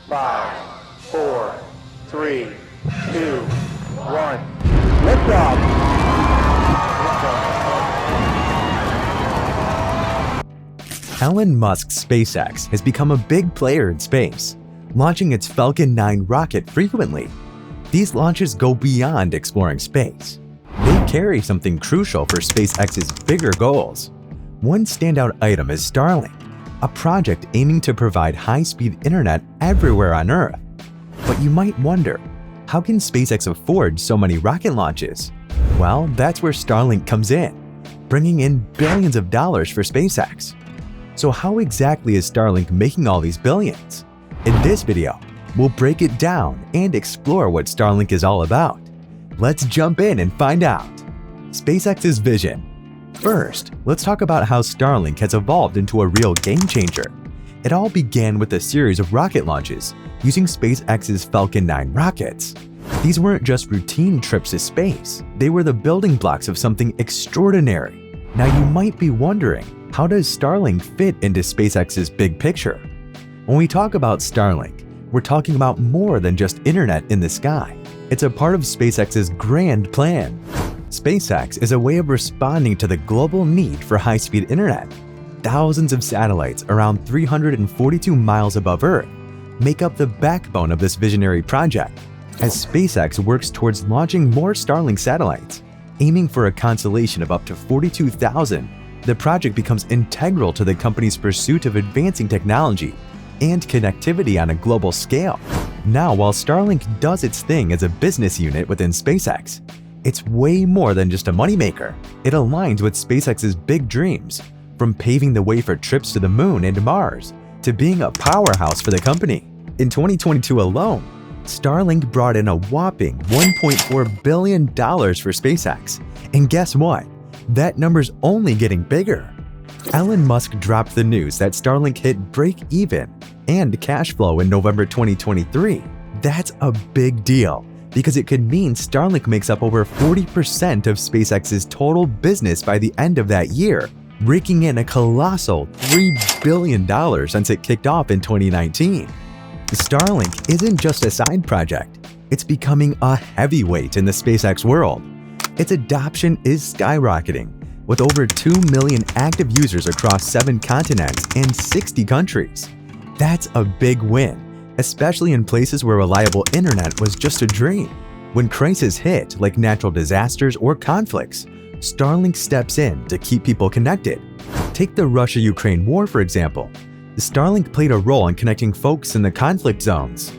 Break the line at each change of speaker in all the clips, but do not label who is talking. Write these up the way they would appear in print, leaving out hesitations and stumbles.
5, 4, 3, 2, 1. Liftoff!
Elon Musk's SpaceX has become a big player in space, launching its Falcon 9 rocket frequently. These launches go beyond exploring space. They carry something crucial for SpaceX's bigger goals. One standout item is Starlink, a project aiming to provide high-speed internet everywhere on Earth. But you might wonder, how can SpaceX afford so many rocket launches? Well, that's where Starlink comes in, bringing in billions of dollars for SpaceX. So how exactly is Starlink making all these billions? In this video, we'll break it down and explore what Starlink is all about. Let's jump in and find out. SpaceX's vision. First, let's talk about how Starlink has evolved into a real game changer. It all began with a series of rocket launches using SpaceX's Falcon 9 rockets. These weren't just routine trips to space, they were the building blocks of something extraordinary. Now you might be wondering, how does Starlink fit into SpaceX's big picture? When we talk about Starlink, we're talking about more than just internet in the sky. It's a part of SpaceX's grand plan. SpaceX is a way of responding to the global need for high-speed internet. Thousands of satellites around 342 miles above Earth make up the backbone of this visionary project. As SpaceX works towards launching more Starlink satellites, aiming for a constellation of up to 42,000, the project becomes integral to the company's pursuit of advancing technology and connectivity on a global scale. Now, while Starlink does its thing as a business unit within SpaceX, it's way more than just a moneymaker. It aligns with SpaceX's big dreams, from paving the way for trips to the moon and Mars to being a powerhouse for the company. In 2022 alone, Starlink brought in a whopping $1.4 billion for SpaceX. And guess what? That number's only getting bigger. Elon Musk dropped the news that Starlink hit break-even and cash flow in November 2023. That's a big deal because it could mean Starlink makes up over 40% of SpaceX's total business by the end of that year, raking in a colossal $3 billion since it kicked off in 2019. Starlink isn't just a side project, it's becoming a heavyweight in the SpaceX world. Its adoption is skyrocketing, with over 2 million active users across 7 continents and 60 countries. That's a big win, especially in places where reliable internet was just a dream. When crises hit, like natural disasters or conflicts, Starlink steps in to keep people connected. Take the Russia-Ukraine war, for example. Starlink played a role in connecting folks in the conflict zones.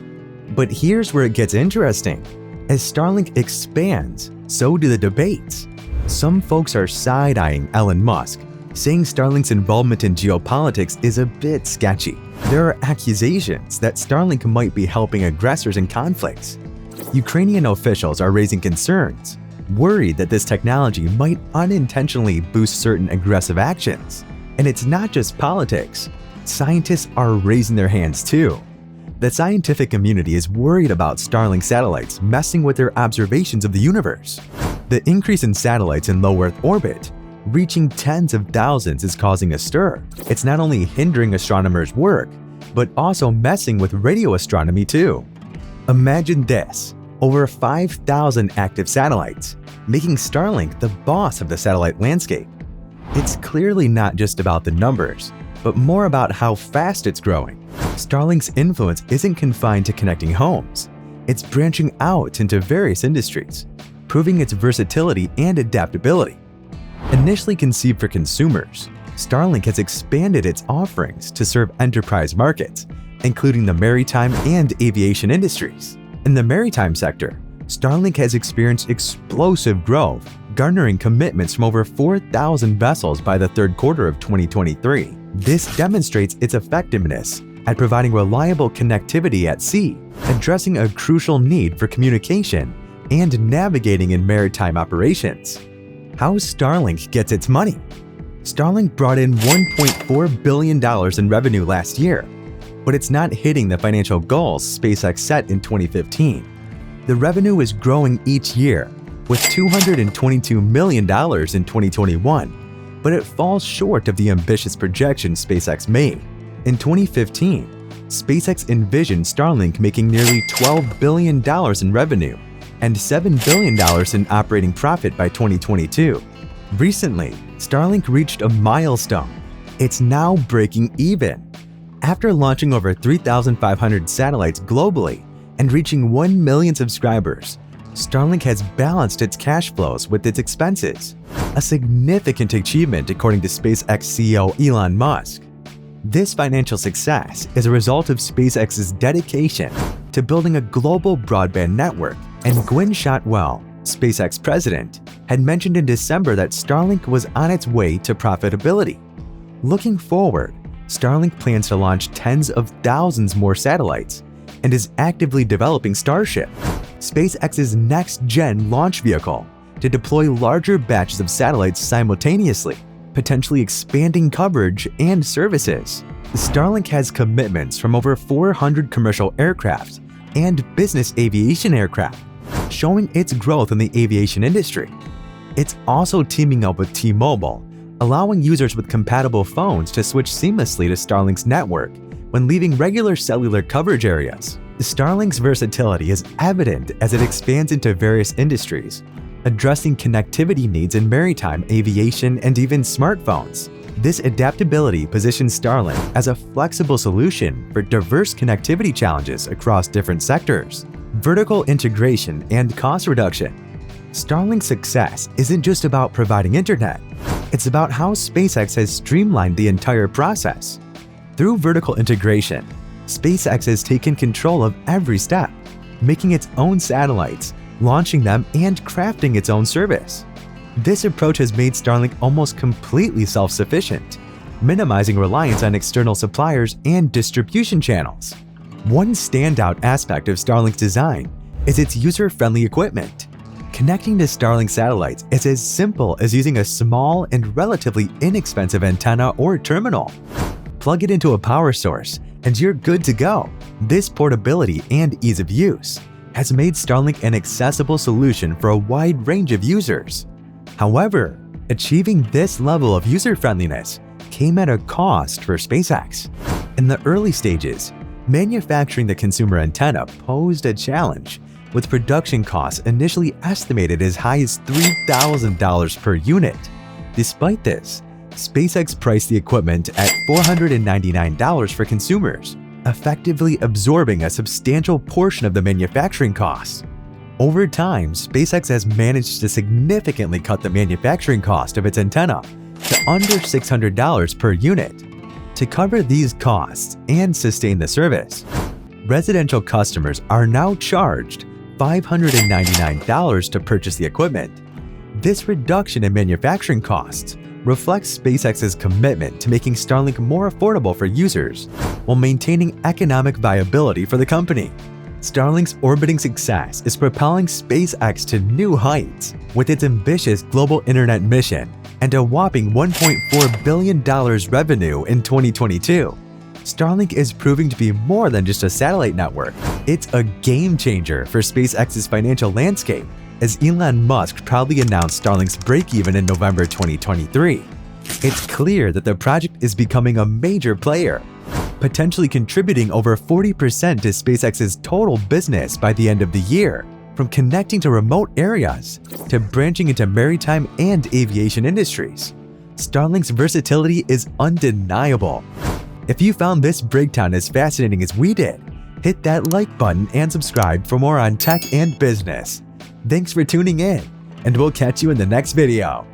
But here's where it gets interesting. As Starlink expands, so do the debates. Some folks are side-eyeing Elon Musk, saying Starlink's involvement in geopolitics is a bit sketchy. There are accusations that Starlink might be helping aggressors in conflicts. Ukrainian officials are raising concerns, worried that this technology might unintentionally boost certain aggressive actions. And it's not just politics. Scientists are raising their hands too. The scientific community is worried about Starlink satellites messing with their observations of the universe. The increase in satellites in low Earth orbit, reaching tens of thousands, is causing a stir. It's not only hindering astronomers' work, but also messing with radio astronomy too. Imagine this, over 5,000 active satellites, making Starlink the boss of the satellite landscape. It's clearly not just about the numbers, but more about how fast it's growing. Starlink's influence isn't confined to connecting homes. It's branching out into various industries, proving its versatility and adaptability. Initially conceived for consumers, Starlink has expanded its offerings to serve enterprise markets, including the maritime and aviation industries. In the maritime sector, Starlink has experienced explosive growth, garnering commitments from over 4,000 vessels by the third quarter of 2023. This demonstrates its effectiveness at providing reliable connectivity at sea, addressing a crucial need for communication and navigating in maritime operations. How Starlink gets its money? Starlink brought in $1.4 billion in revenue last year, but it's not hitting the financial goals SpaceX set in 2015. The revenue is growing each year, with $222 million in 2021, but it falls short of the ambitious projections SpaceX made. In 2015, SpaceX envisioned Starlink making nearly $12 billion in revenue and $7 billion in operating profit by 2022. Recently, Starlink reached a milestone. It's now breaking even. After launching over 3,500 satellites globally and reaching 1 million subscribers, Starlink has balanced its cash flows with its expenses, a significant achievement according to SpaceX CEO Elon Musk. This financial success is a result of SpaceX's dedication to building a global broadband network, and Gwynne Shotwell, SpaceX president, had mentioned in December that Starlink was on its way to profitability. Looking forward, Starlink plans to launch tens of thousands more satellites and is actively developing Starship, SpaceX's next-gen launch vehicle, to deploy larger batches of satellites simultaneously, potentially expanding coverage and services. Starlink has commitments from over 400 commercial aircraft and business aviation aircraft, showing its growth in the aviation industry. It's also teaming up with T-Mobile, allowing users with compatible phones to switch seamlessly to Starlink's network when leaving regular cellular coverage areas. Starlink's versatility is evident as it expands into various industries, addressing connectivity needs in maritime, aviation, and even smartphones. This adaptability positions Starlink as a flexible solution for diverse connectivity challenges across different sectors. Vertical integration and cost reduction. Starlink's success isn't just about providing internet, it's about how SpaceX has streamlined the entire process. Through vertical integration, SpaceX has taken control of every step, making its own satellites, launching them, and crafting its own service. This approach has made Starlink almost completely self-sufficient, minimizing reliance on external suppliers and distribution channels. One standout aspect of Starlink's design is its user-friendly equipment. Connecting to Starlink satellites is as simple as using a small and relatively inexpensive antenna or terminal. Plug it into a power source, and you're good to go. This portability and ease of use has made Starlink an accessible solution for a wide range of users. However, achieving this level of user-friendliness came at a cost for SpaceX. In the early stages, manufacturing the consumer antenna posed a challenge, with production costs initially estimated as high as $3,000 per unit. Despite this, SpaceX priced the equipment at $499 for consumers, effectively absorbing a substantial portion of the manufacturing costs. Over time, SpaceX has managed to significantly cut the manufacturing cost of its antenna to under $600 per unit. To cover these costs and sustain the service, residential customers are now charged $599 to purchase the equipment. This reduction in manufacturing costs reflects SpaceX's commitment to making Starlink more affordable for users while maintaining economic viability for the company. Starlink's orbiting success is propelling SpaceX to new heights with its ambitious global internet mission and a whopping $1.4 billion revenue in 2022. Starlink is proving to be more than just a satellite network. It's a game changer for SpaceX's financial landscape, as Elon Musk proudly announced Starlink's break-even in November 2023. It's clear that the project is becoming a major player, potentially contributing over 40% to SpaceX's total business by the end of the year. From connecting to remote areas to branching into maritime and aviation industries, Starlink's versatility is undeniable. If you found this breakdown as fascinating as we did, hit that like button and subscribe for more on tech and business. Thanks for tuning in, and we'll catch you in the next video.